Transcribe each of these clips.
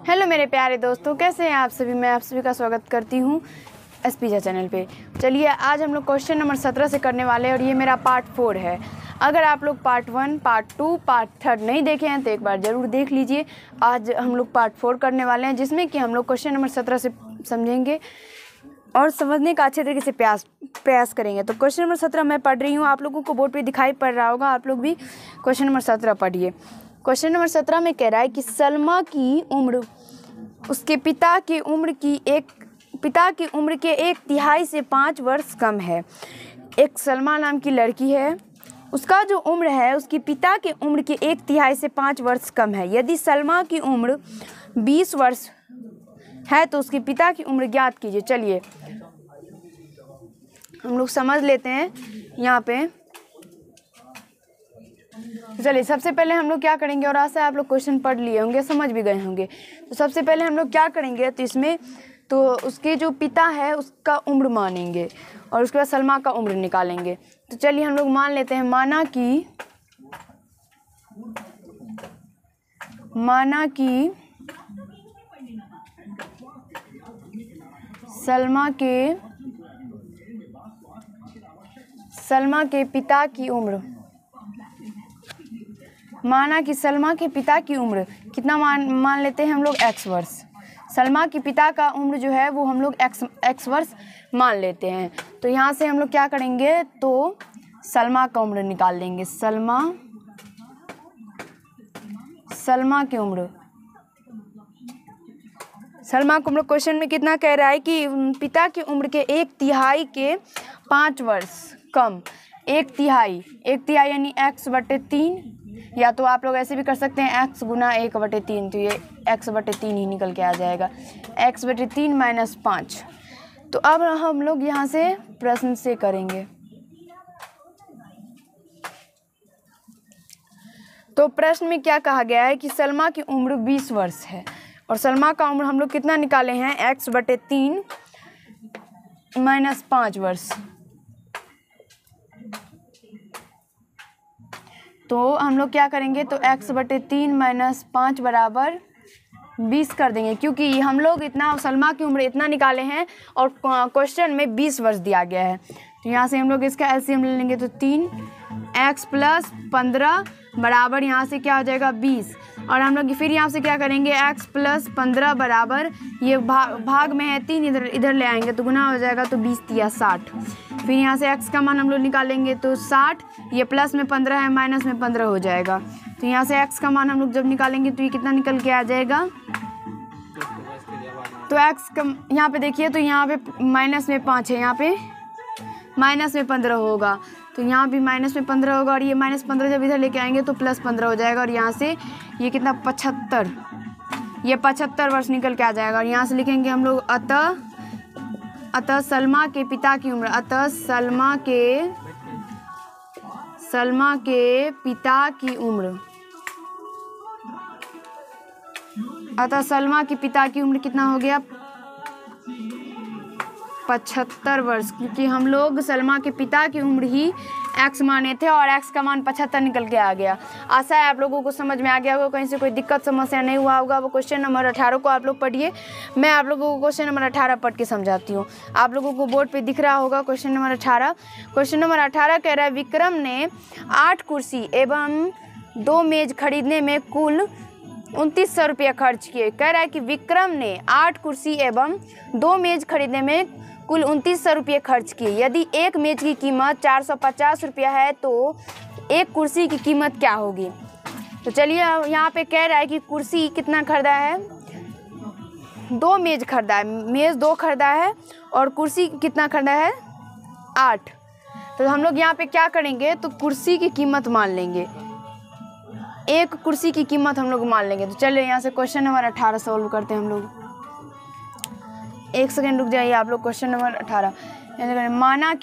Hello मेरे प्यारे दोस्तों, कैसे हैं आप सभी। मैं आप सभी का स्वागत करती हूँ एसपीजा चैनल पे। चलिए आज हम लोग क्वेश्चन नंबर 17 से करने वाले हैं और ये मेरा पार्ट 4 है। अगर आप लोग पार्ट 1, पार्ट 2, पार्ट 3 नहीं देखे हैं तो एक बार ज़रूर देख लीजिए। आज हम लोग पार्ट 4 करने वाले हैं जिसमें कि हम लोग क्वेश्चन नंबर 17 से समझेंगे और समझने का अच्छे तरीके से प्रयास करेंगे। तो क्वेश्चन नंबर 17 मैं पढ़ रही हूँ, आप लोगों को बोर्ड पे दिखाई पड़ रहा होगा, आप लोग भी क्वेश्चन नंबर 17 पढ़िए। क्वेश्चन नंबर 17 में कह रहा है कि सलमा की उम्र उसके पिता की उम्र के 1/3 से 5 वर्ष कम है। एक सलमा नाम की लड़की है, उसका जो उम्र है उसके पिता की उम्र के 1/3 से 5 वर्ष कम है। यदि सलमा की उम्र 20 वर्ष है तो उसके पिता की उम्र ज्ञात कीजिए। चलिए हम लोग समझ लेते हैं यहाँ पे। चलिए सबसे पहले हम लोग क्या करेंगे, और आशा आप लोग क्वेश्चन पढ़ लिए होंगे, समझ भी गए होंगे। तो सबसे पहले हम लोग क्या करेंगे, तो इसमें तो उसके जो पिता है उसका उम्र मानेंगे और उसके बाद सलमा का उम्र निकालेंगे। तो चलिए हम लोग मान लेते हैं, माना कि सलमा के पिता की उम्र, माना कि सलमा के पिता की उम्र कितना मान लेते हैं हम लोग, x वर्ष। सलमा के पिता का उम्र जो है वो हम लोग x वर्ष मान लेते हैं। तो यहाँ से हम लोग क्या करेंगे, तो सलमा का उम्र निकाल लेंगे। सलमा की उम्र, सलमा की उम्र क्वेश्चन में कितना कह रहा है कि पिता की उम्र के 1/3 के 5 वर्ष कम। 1/3 यानी x/3, या तो आप लोग ऐसे भी कर सकते हैं x गुना 1/3, तो ये x/3 ही निकल के आ जाएगा। x/3 - 5। तो अब हम लोग यहाँ से प्रश्न से करेंगे। तो प्रश्न में क्या कहा गया है कि सलमा की उम्र 20 वर्ष है और सलमा का उम्र हम लोग कितना निकाले हैं, x/3 - 5 वर्ष। तो हम लोग क्या करेंगे, तो x/3 - 5 बराबर 20 कर देंगे, क्योंकि हम लोग इतना सलमा की उम्र इतना निकाले हैं और क्वेश्चन में 20 वर्ष दिया गया है। तो यहाँ से हम लोग इसका एलसीएम ले लेंगे, तो 3x + 15 बराबर यहाँ से क्या हो जाएगा 20। और हम लोग फिर यहाँ से क्या करेंगे, x + 15 बराबर ये भाग में है 3, इधर ले आएंगे तो गुना हो जाएगा, तो 20 × 60। फिर यहाँ से x का मान हम लोग निकालेंगे, तो 60, ये प्लस में 15 है, माइनस में 15 हो जाएगा। तो यहाँ से x का मान हम लोग जब निकालेंगे तो ये कितना निकल के आ जाएगा, तो x का यहाँ पे देखिए, तो यहाँ पे माइनस में 5 है, यहाँ पे माइनस में 15 होगा, तो यहाँ भी माइनस में 15 होगा और ये -15 जब इधर लेके आएंगे तो +15 हो जाएगा। और यहाँ से ये कितना 75, ये 75 वर्ष निकल के आ जाएगा। और यहाँ से लिखेंगे हम लोग अतः सलमा के पिता की उम्र, अतः सलमा के पिता की उम्र कितना हो गया, 75 वर्ष, क्योंकि हम लोग सलमा के पिता की उम्र ही x माने थे और x का मान 75 निकल के आ गया। आशा है आप लोगों को समझ में आ गया होगा, कहीं से कोई दिक्कत समस्या नहीं हुआ होगा। वो क्वेश्चन नंबर 18 को आप लोग पढ़िए, मैं आप लोगों को क्वेश्चन नंबर 18 पढ़ के समझाती हूँ। आप लोगों को बोर्ड पे दिख रहा होगा क्वेश्चन नंबर 18। क्वेश्चन नंबर 18 कह रहा है, विक्रम ने 8 कुर्सी एवं 2 मेज खरीदने में कुल 2900 रुपये खर्च किए। कह रहा है कि विक्रम ने 8 कुर्सी एवं 2 मेज खरीदने में कुल 2900 रुपये खर्च किए। यदि एक मेज की कीमत 450 रुपया है तो एक कुर्सी की कीमत क्या होगी। तो चलिए यहाँ पे कह रहा है कि कुर्सी कितना खरीदा है, 2 मेज खरीदा है, मेज 2 खरीदा है और कुर्सी कितना खरीदा है, 8। तो हम लोग यहाँ पे क्या करेंगे, तो कुर्सी की कीमत मान लेंगे, एक कुर्सी की कीमत हम लोग मान लेंगे। तो चलिए यहाँ से क्वेश्चन नंबर 18 सॉल्व करते हैं हम लोग। एक सेकेंड रुक जाइए आप लोग। क्वेश्चन नंबर 18, माना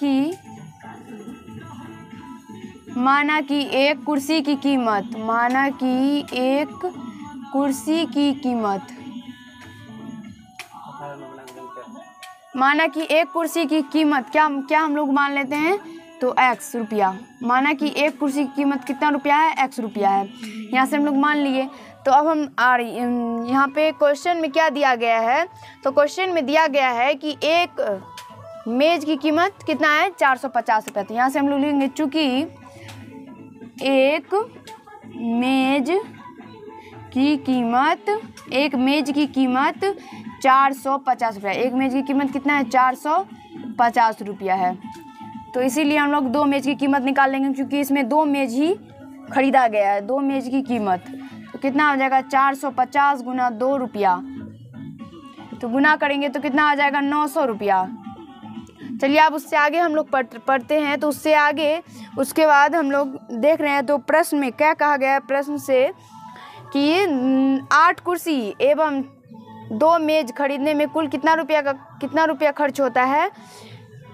कि एक कुर्सी की कीमत, क्या हम लोग मान लेते हैं, तो x रुपया। माना कि एक कुर्सी की कीमत कितना रुपया है, x रुपया है। यहाँ से हम लोग मान लिए। तो अब हम यहाँ पे क्वेश्चन में क्या दिया गया है, तो क्वेश्चन में दिया गया है कि एक मेज की कीमत कितना है 450 रुपये। तो यहाँ से हम लोग लिखेंगे चूँकि एक मेज की कीमत 450 रुपया, एक मेज की कीमत कितना है 450 रुपया है। तो इसीलिए हम लोग 2 मेज की कीमत निकाल लेंगे, क्योंकि इसमें 2 मेज ही खरीदा गया है, 2 मेज की कीमत। तो कितना हो जाएगा 450 गुना 2 रुपया, तो गुना करेंगे तो कितना आ जाएगा 900 रुपया। चलिए अब उससे आगे हम लोग पढ़ते हैं। तो उससे आगे उसके बाद हम लोग देख रहे हैं तो प्रश्न में क्या कहा गया है, प्रश्न से कि 8 कुर्सी एवं 2 मेज खरीदने में कुल कितना रुपया खर्च होता है,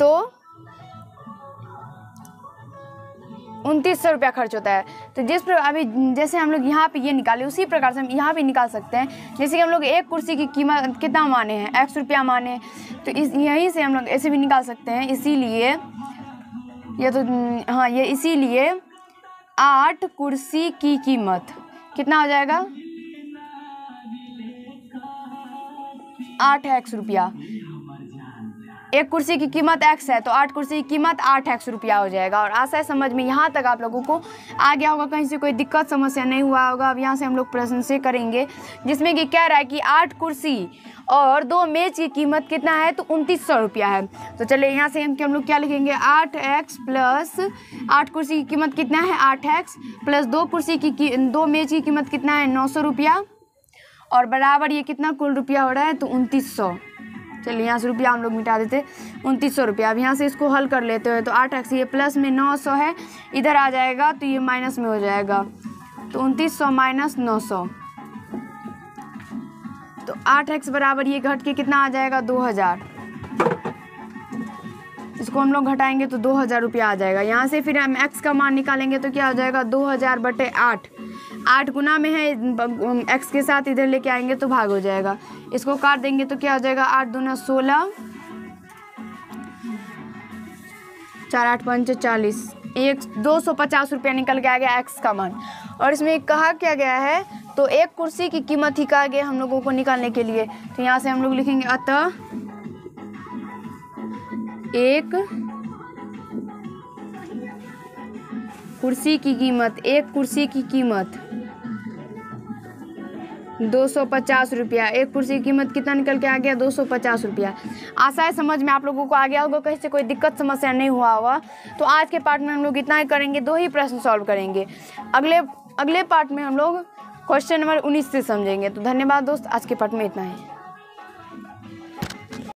तो 2900 रुपया खर्च होता है। तो जिस पर अभी जैसे हम लोग यहाँ पे ये निकाले, उसी प्रकार से हम यहाँ भी निकाल सकते हैं। जैसे कि हम लोग एक कुर्सी की कीमत कितना माने हैं, x रुपया माने हैं, तो यहीं से हम लोग ऐसे भी निकाल सकते हैं। इसीलिए इसीलिए 8 कुर्सी की कीमत कितना हो जाएगा 8x रुपया। एक कुर्सी की कीमत x है, तो 8 कुर्सी की कीमत 8x रुपया हो जाएगा। और आशा है समझ में यहाँ तक आप लोगों को आ गया होगा, कहीं से कोई दिक्कत समस्या नहीं हुआ होगा। अब यहाँ से हम लोग प्रश्न से करेंगे, जिसमें कि कह रहा है कि 8 कुर्सी और 2 मेज की कीमत कितना है, तो 2900 रुपया है। तो चलिए यहाँ से हम लोग क्या लिखेंगे, 8x प्लस 8 कुर्सी की कीमत कितना है 8x प्लस 2 मेज की कीमत कितना है 900 रुपया, और बराबर ये कितना कुल रुपया हो रहा है, तो 2900। चलिए यहाँ से रुपया हम लोग मिटा देते, 2900 रुपया। अब यहाँ से इसको हल कर लेते हैं, तो 8x ये प्लस में 900 है, इधर आ जाएगा तो ये माइनस में हो जाएगा, तो 2900 माइनस 900, तो 8x बराबर ये घट के कितना आ जाएगा 2000। इसको हम लोग घटाएंगे तो 2000 रुपया आ जाएगा। यहाँ से फिर हम x का मान निकालेंगे तो क्या हो जाएगा 2000/8, 8 गुना में है, x के साथ इधर लेके आएंगे तो भाग हो जाएगा। इसको काट देंगे तो क्या हो जाएगा 8 दूना 16, 4 8 5 40, 250 रुपया निकल के आ गया x का मान। और इसमें कहा क्या गया है, तो एक कुर्सी की कीमत ही कहा गया हम लोगों को निकालने के लिए। तो यहाँ से हम लोग लिखेंगे अतः एक कुर्सी की कीमत 250 रुपया। एक कुर्सी की कीमत कितना निकल के आ गया 250 रुपया। आशा है समझ में आप लोगों को आ गया होगा, कहीं से कोई दिक्कत समस्या नहीं हुआ होगा। तो आज के पार्ट में हम लोग इतना ही करेंगे, 2 ही प्रश्न सॉल्व करेंगे। अगले पार्ट में हम लोग क्वेश्चन नंबर 19 से समझेंगे। तो धन्यवाद दोस्त, आज के पार्ट में इतना ही।